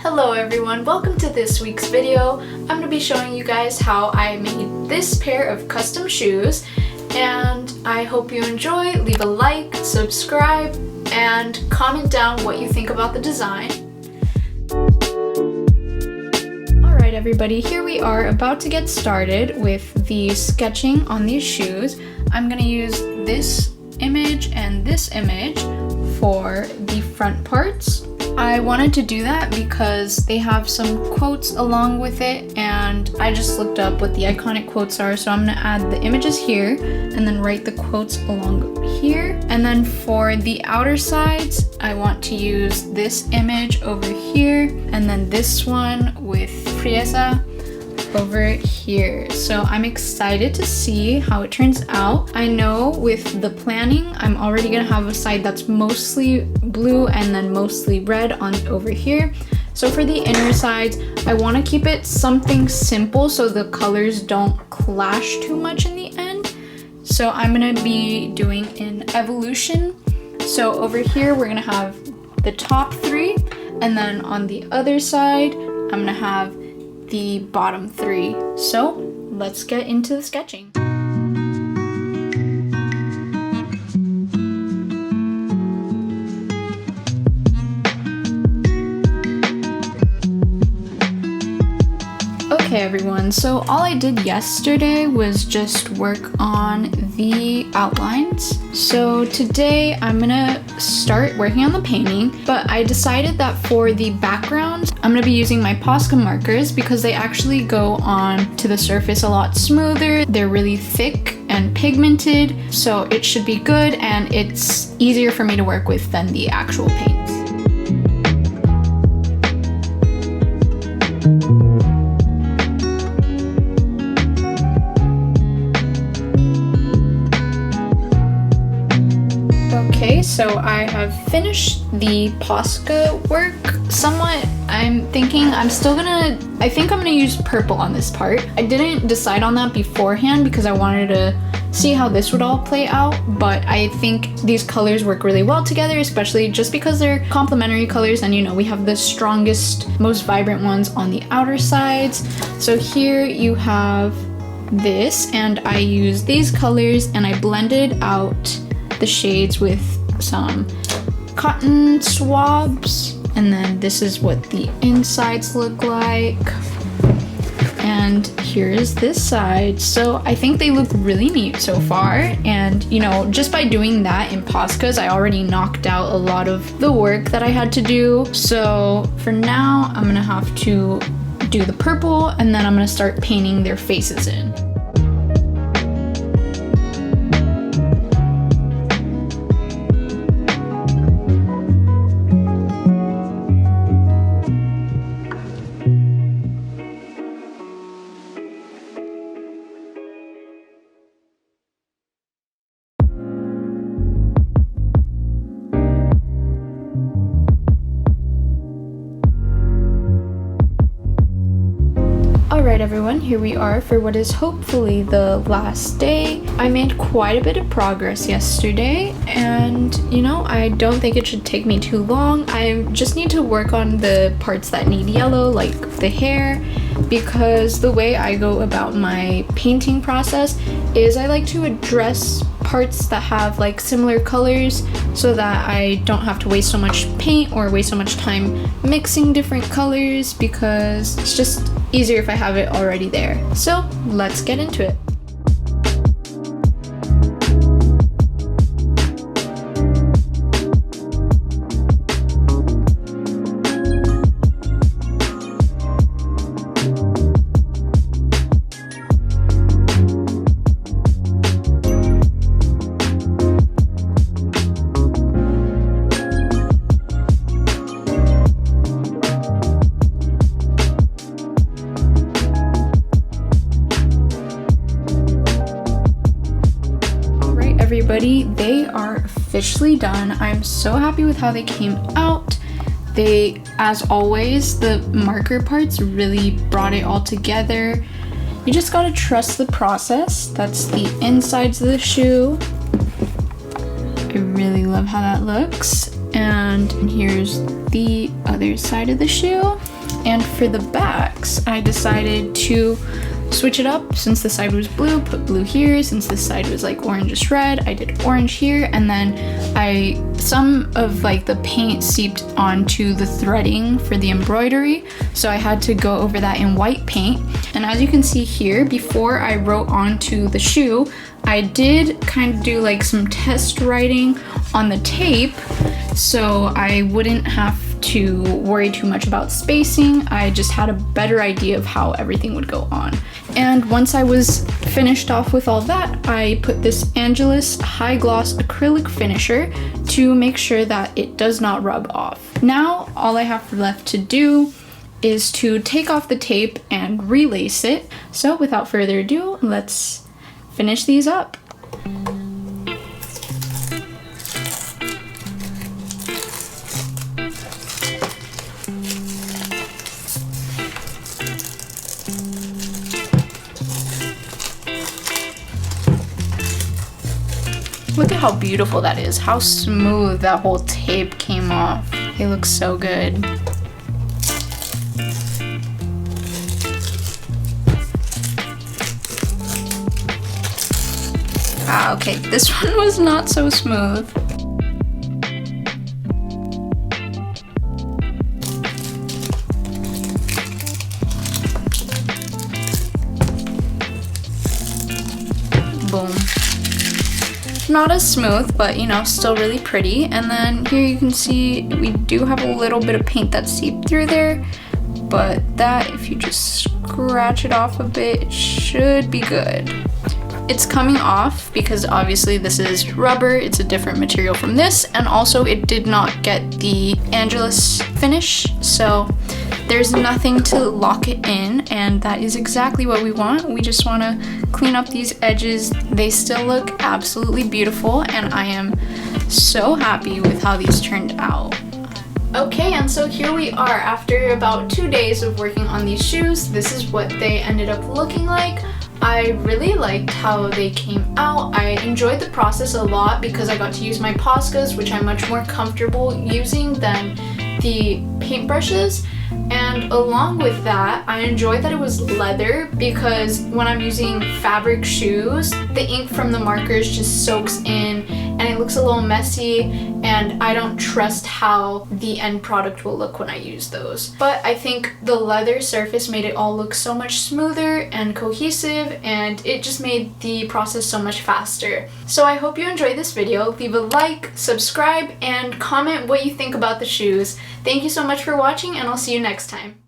Hello everyone, welcome to this week's video. I'm going to be showing you guys how I made this pair of custom shoes, and I hope you enjoy. Leave a like, subscribe, and comment down what you think about the design. Alright everybody, here we are about to get started with the sketching on these shoes. I'm going to use this image and this image for the front parts. I wanted to do that because they have some quotes along with it, and I just looked up what the iconic quotes are, so I'm going to add the images here and then write the quotes along here. And then for the outer sides, I want to use this image over here and then this one with Friesa over here. So I'm excited to see how it turns out. I know with the planning, I'm already gonna have a side that's mostly blue and then mostly red on over here. So for the inner sides, I want to keep it something simple so the colors don't clash too much in the end. So I'm gonna be doing an evolution. So over here, we're gonna have the top three, and then on the other side, I'm gonna have the bottom three. So let's get into the sketching. Okay everyone, so all I did yesterday was just work on the outlines. So today I'm gonna start working on the painting, but I decided that for the background, I'm gonna be using my Posca markers because they actually go on to the surface a lot smoother. They're really thick and pigmented, so it should be good and it's easier for me to work with than the actual paints. Okay, so I have finished the Posca work somewhat. I think I'm gonna use purple on this part. I didn't decide on that beforehand because I wanted to see how this would all play out, but I think these colors work really well together, especially just because they're complementary colors, and you know, we have the strongest, most vibrant ones on the outer sides. So here you have this, and I use these colors and I blended out the shades with some cotton swabs, and then this is what the insides look like, and here is this side. So I think they look really neat so far, and you know, just by doing that in Poscas, I already knocked out a lot of the work that I had to do. So for now, I'm gonna have to do the purple, and then I'm gonna start painting their faces in. Alright everyone, here we are for what is hopefully the last day. I made quite a bit of progress yesterday, and you know, I don't think it should take me too long. I just need to work on the parts that need yellow, like the hair, because the way I go about my painting process is I like to address parts that have like similar colors so that I don't have to waste so much paint or waste so much time mixing different colors, because it's just easier if I have it already there. So let's get into it. Everybody, they are officially done. I'm so happy with how they came out. They, as always, the marker parts really brought it all together. You just gotta trust the process. That's the insides of the shoe. I really love how that looks. And here's the other side of the shoe. And for the backs, I decided to switch it up. Since the side was blue, put blue here. Since this side was like orangish red, I did orange here. And then some of like the paint seeped onto the threading for the embroidery, so I had to go over that in white paint. And as you can see here, before I wrote onto the shoe, I did kind of do like some test writing on the tape so I wouldn't have to worry too much about spacing. I just had a better idea of how everything would go on. And once I was finished off with all that, I put this Angelus high gloss acrylic finisher to make sure that it does not rub off. Now all I have left to do is to take off the tape and relace it. So without further ado, let's finish these up. Look at how beautiful that is, how smooth that whole tape came off. It looks so good. Ah, okay, this one was not so smooth. Boom. Not as smooth, but you know, still really pretty. And then here you can see we do have a little bit of paint that seeped through there, but that, if you just scratch it off a bit, it should be good. It's coming off because obviously this is rubber, it's a different material from this, and also it did not get the Angelus finish, so there's nothing to lock it in, and that is exactly what we want. We just want to clean up these edges. They still look absolutely beautiful, and I am so happy with how these turned out. Okay, and so here we are after about 2 days of working on these shoes. This is what they ended up looking like. I really liked how they came out. I enjoyed the process a lot because I got to use my Poscas, which I'm much more comfortable using than the paintbrushes. And along with that, I enjoyed that it was leather because when I'm using fabric shoes, the ink from the markers just soaks in and it looks a little messy, and I don't trust how the end product will look when I use those. But I think the leather surface made it all look so much smoother and cohesive, and it just made the process so much faster. So I hope you enjoyed this video. Leave a like, subscribe, and comment what you think about the shoes. Thank you so much for watching, and I'll see you next time.